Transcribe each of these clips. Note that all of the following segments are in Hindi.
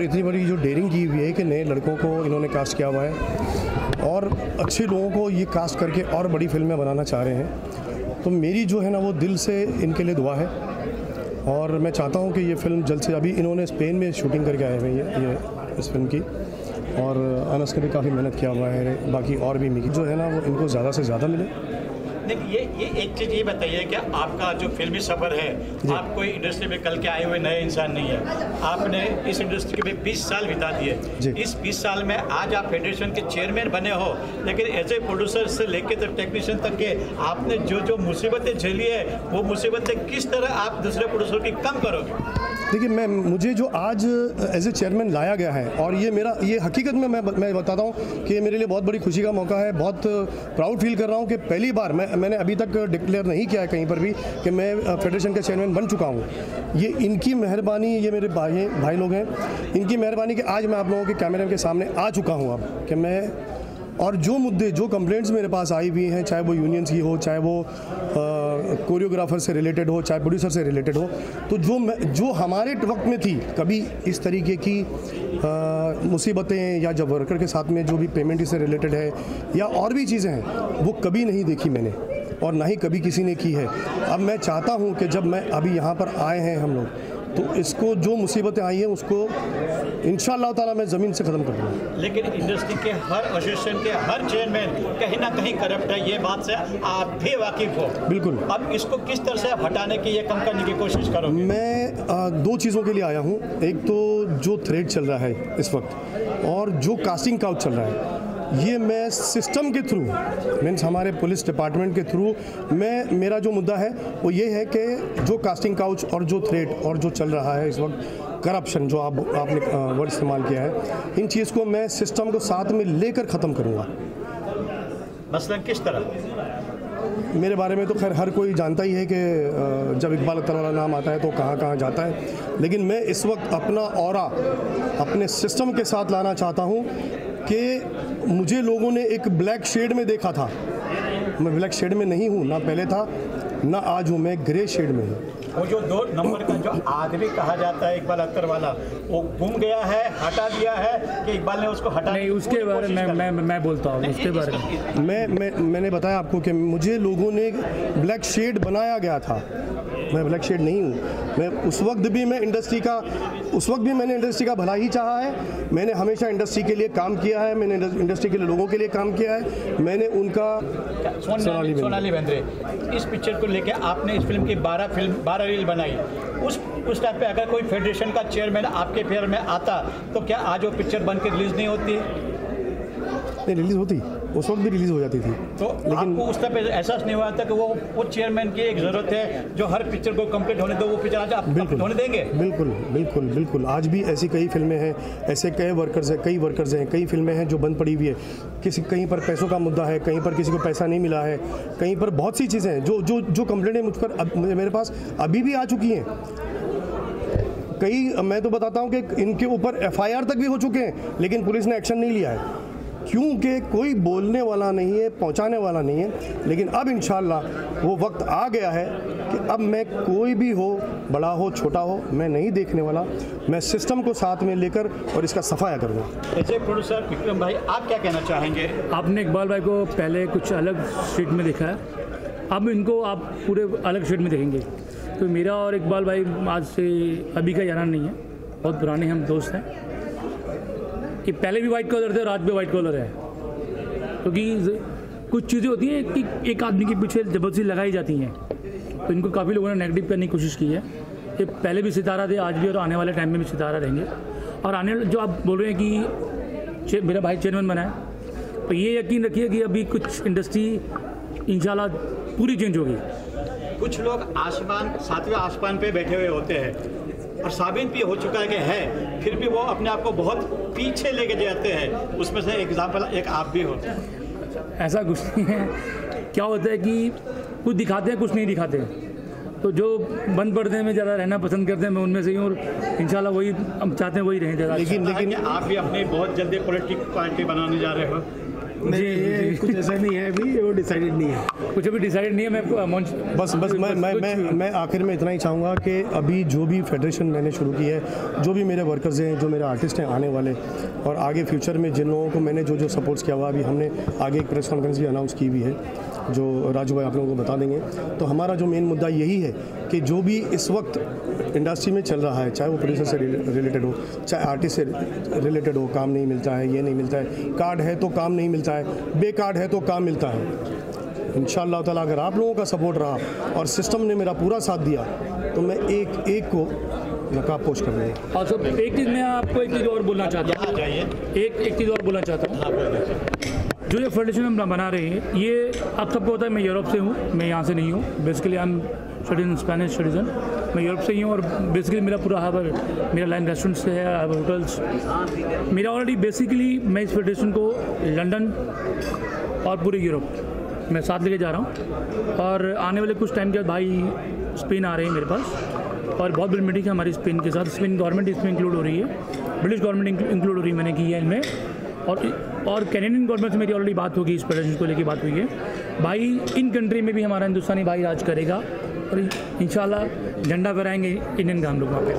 इतनी बड़ी जो डेयरिंग की हुई है कि नए लड़कों को इन्होंने कास्ट किया हुआ है और अच्छे लोगों को ये कास्ट करके और बड़ी फिल्में बनाना चाह रहे हैं। तो मेरी जो है ना वो दिल से इनके लिए दुआ है और मैं चाहता हूँ कि ये फ़िल्म जल्द से, अभी इन्होंने स्पेन में शूटिंग करके आए हुए हैं ये इस फिल्म की, और अनस ने भी काफ़ी मेहनत किया हुआ है, बाकी और भी मिकी जो है ना वो इनको ज़्यादा से ज़्यादा मिले। देखिए ये एक चीज़ ये बताइए कि आपका जो फिल्मी सफ़र है, आप कोई इंडस्ट्री में कल के आए हुए नए इंसान नहीं है, आपने इस इंडस्ट्री में 20 साल बिता दिए। इस 20 साल में आज आप फेडरेशन के चेयरमैन बने हो, लेकिन एज ए प्रोड्यूसर से लेकर तो टेक्नीशियन तक के आपने जो जो मुसीबतें झेली है, वो मुसीबतें किस तरह आप दूसरे प्रोड्यूसर की कम करोगे? देखिए मुझे जो आज एज ए चेयरमैन लाया गया है, और ये हकीकत में मैं बताता हूँ कि मेरे लिए बहुत बड़ी खुशी का मौका है। बहुत प्राउड फील कर रहा हूँ कि पहली बार मैंने अभी तक डिक्लेयर नहीं किया है कहीं पर भी कि मैं फेडरेशन का चेयरमैन बन चुका हूँ। ये इनकी मेहरबानी, ये मेरे भाई लोग हैं, इनकी मेहरबानी कि आज मैं आप लोगों के कैमरे के सामने आ चुका हूँ अब कि मैं, और जो मुद्दे, जो कंप्लेंट्स मेरे पास आई हुई हैं, चाहे वो यूनियंस की हो, चाहे वो कोरियोग्राफर से रिलेटेड हो, चाहे प्रोड्यूसर से रिलेटेड हो, तो जो हमारे वक्त में थी, कभी इस तरीके की मुसीबतें या जब वर्कर के साथ में जो भी पेमेंट से रिलेटेड है या और भी चीज़ें हैं, वो कभी नहीं देखी मैंने और ना ही कभी किसी ने की है। अब मैं चाहता हूँ कि जब मैं अभी यहाँ पर आए हैं हम लोग, तो इसको जो मुसीबतें आई हैं उसको इंशाअल्लाह ताला मैं ज़मीन से ख़त्म कर दूँगा। लेकिन इंडस्ट्री के हर एसोसिएशन के हर चेयरमैन कहीं ना कहीं करप्ट है, ये बात से आप भी वाकिफ़ हो। बिल्कुल। अब इसको किस तरह से हटाने की, ये कम करने की कोशिश करोगे? मैं दो चीज़ों के लिए आया हूँ। एक तो जो थ्रेड चल रहा है इस वक्त और जो कास्टिंग काउच चल रहा है, ये मैं सिस्टम के थ्रू, मीन्स हमारे पुलिस डिपार्टमेंट के थ्रू, मेरा जो मुद्दा है वो ये है कि जो कास्टिंग काउच और जो थ्रेड और जो चल रहा है इस वक्त करप्शन, जो आपने वर्ड इस्तेमाल किया है, इन चीज़ को मैं सिस्टम को साथ में लेकर ख़त्म करूँगा। मसलन किस तरह? मेरे बारे में तो खैर हर कोई जानता ही है कि जब इकबाल अख्तर वाला नाम आता है तो कहाँ कहाँ जाता है, लेकिन मैं इस वक्त अपना ऑरा अपने सिस्टम के साथ लाना चाहता हूँ कि मुझे लोगों ने एक ब्लैक शेड में देखा था। मैं ब्लैक शेड में नहीं हूँ, ना पहले था ना आज हूँ, मैं ग्रे शेड में हूँ। वो जो 2 नंबर का जो आदमी कहा जाता है इकबाल अख्तर वाला, वो गुम गया है, हटा दिया है कि इकबाल ने उसको हटा? नहीं, उसके बारे में मैं बोलता हूँ, उसके बारे में मैंने बताया आपको कि मुझे लोगों ने ब्लैक शेड बनाया गया था। मैं ब्लैक शेड नहीं हूँ। मैं उस वक्त भी मैंने इंडस्ट्री का भला ही चाहा है। मैंने हमेशा इंडस्ट्री के लिए काम किया है, मैंने इंडस्ट्री के लिए लोगों के लिए काम किया है। मैंने उनका सोनाली बेंद्रे, इस पिक्चर को लेकर आपने इस फिल्म की 12 रील बनाई। उस टाइप पे अगर कोई फेडरेशन का चेयरमैन आपके फेयर में आता तो क्या आज वो पिक्चर बन के रिलीज़ नहीं होती? नहीं, रिलीज़ होती, उस वक्त भी रिलीज़ हो जाती थी। तो लेकिन आपको उस तरह पे एहसास नहीं हुआ था कि वो चेयरमैन की एक ज़रूरत है जो हर पिक्चर को कंप्लीट होने दो, वो पिक्चर आज आप होने देंगे? बिल्कुल। आज भी ऐसी कई फिल्में हैं, ऐसे कई वर्कर्स हैं, कई फिल्में हैं जो बंद पड़ी हुई है। कहीं पर पैसों का मुद्दा है, कहीं पर किसी को पैसा नहीं मिला है, कहीं पर बहुत सी चीज़ें हैं जो कंप्लेंटें मुझ पर मेरे पास अभी भी आ चुकी हैं। मैं तो बताता हूँ कि इनके ऊपर FIR तक भी हो चुके हैं, लेकिन पुलिस ने एक्शन नहीं लिया है, क्योंकि कोई बोलने वाला नहीं है, पहुंचाने वाला नहीं है। लेकिन अब इंशाल्लाह वो वक्त आ गया है कि अब मैं, कोई भी हो, बड़ा हो छोटा हो, मैं नहीं देखने वाला। मैं सिस्टम को साथ में लेकर और इसका सफाया करूँगा। ऐसे प्रोड्यूसर विक्रम भाई, आप क्या कहना चाहेंगे? आपने इकबाल भाई को पहले कुछ अलग शेड में देखा है, अब इनको आप पूरे अलग शेड में देखेंगे। तो मेरा और इकबाल भाई आज से अभी का यारा नहीं है, बहुत पुराने हम दोस्त हैं। कि पहले भी वाइट कलर थे और आज भी वाइट कलर है, क्योंकि कुछ चीज़ें होती हैं कि एक आदमी के पीछे ज़बरदस्ती लगाई जाती हैं, तो इनको काफ़ी लोगों ने नेगेटिव करने की कोशिश की है। ये पहले भी सितारा थे, आज भी, और आने वाले टाइम में भी सितारा रहेंगे। और आने जो आप बोल रहे हैं कि मेरा भाई चेयरमैन बना है, तो ये यकीन रखिए कि अभी कुछ इंडस्ट्री इंशाल्लाह पूरी चेंज होगी। कुछ लोग सातवें आसमान पे बैठे हुए होते हैं और साबित भी हो चुका है कि है, फिर भी वो अपने आप को बहुत पीछे लेके जाते हैं। उसमें से एग्जाम्पल एक आप भी हो। ऐसा कुछ नहीं है। क्या होता है कि कुछ दिखाते हैं, कुछ नहीं दिखाते। तो जो बंद पर्दे में ज़्यादा रहना पसंद करते हैं, मैं उनमें से ही हूँ, और इंशाल्लाह वही हम चाहते हैं, वही रहें ज़्यादा। लेकिन आप भी अपनी बहुत जल्दी पॉलिटिकल पार्टी बनाने जा रहे हो? नहीं, कुछ ऐसा नहीं है अभी। डिसाइडेड नहीं है? कुछ अभी डिसाइडेड नहीं है। मैं बस मैं आखिर में इतना ही चाहूँगा कि अभी जो भी फेडरेशन मैंने शुरू की है, जो भी मेरे वर्कर्स हैं, जो मेरे आर्टिस्ट हैं आने वाले, और आगे फ्यूचर में जिन लोगों को मैंने जो सपोर्ट्स किया हुआ, अभी हमने आगे एक प्रेस कॉन्फ्रेंस भी अनाउंस की हुई है जो राजू भाई आप लोगों को बता देंगे। तो हमारा जो मेन मुद्दा यही है कि जो भी इस वक्त इंडस्ट्री में चल रहा है, चाहे वो प्रोड्यूसर से रिलेटेड हो, चाहे आर्टिस्ट से रिलेटेड हो, काम नहीं मिलता है, ये नहीं मिलता है, कार्ड है तो काम नहीं मिलता है, बे कार्ड है तो काम मिलता है। इंशाअल्लाह ताला अगर आप लोगों का सपोर्ट रहा और सिस्टम ने मेरा पूरा साथ दिया तो मैं एक को नकाबपोश कर दूँगा। और सब एक चीज़ मैं आपको एक चीज़ और बोलना चाहता हूँ, एक चीज़ और बोलना चाहता हूँ। जो ये फेडरेशन हम बना रहे हैं, ये आप सबको पता है मैं यूरोप से हूँ, मैं यहाँ से नहीं हूँ। Basically I am citizen, Spanish citizen. मैं यूरोप से ही हूँ और बेसिकली मेरा पूरा हावर मेरा लाइन रेस्टोरेंट से है, होटल्स मेरा ऑलरेडी। बेसिकली मैं इस फेडरेशन को लंदन और पूरे यूरोप मैं साथ लेके जा रहा हूँ। और आने वाले कुछ टाइम के बाद भाई स्पेन आ रहे हैं मेरे पास, और बहुत बड़ी मीटिंग है हमारी स्पेन के साथ। स्पेन गवर्नमेंट इसमें इंक्लूड हो रही है, ब्रिटिश गवर्नमेंट इंक्लूड हो रही है, मैंने की है इनमें। और कैनेडियन गवर्नमेंट से मेरी ऑलरेडी बात होगी, इस फेडरेशन को लेकर बात हुई है। भाई इन कंट्री में भी हमारा हिंदुस्तानी भाई राज करेगा और इंशाल्लाह झंडा फहराएंगे इंडियन का हम लोग वहाँ पे।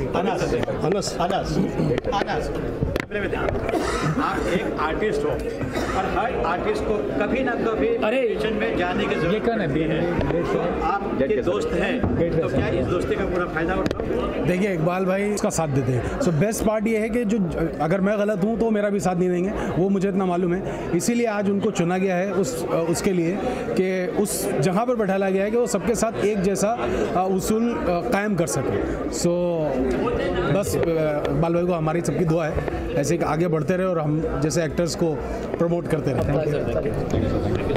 आप एक आर्टिस्ट हो और हर आर्टिस्ट को कभी ना कभी फेडरेशन में जाने की जरूरत है। तो आपके दोस्त हैं तो क्या इस दोस्ती का पूरा फायदा उठाओ? देखिए इकबाल भाई उसका साथ देते हैं। सो बेस्ट पार्ट ये है कि जो अगर मैं गलत हूँ तो मेरा भी साथ नहीं देंगे, वो मुझे इतना मालूम है। इसीलिए आज उनको चुना गया है उसके लिए कि उस जगह पर बैठाया गया है कि वो सबके साथ एक जैसा उसूल कायम कर सके। सो बस इकबाल भाई को हमारी सबकी दुआ है ऐसे आगे बढ़ते रहे और हम जैसे एक्टर्स को प्रमोट करते रहे।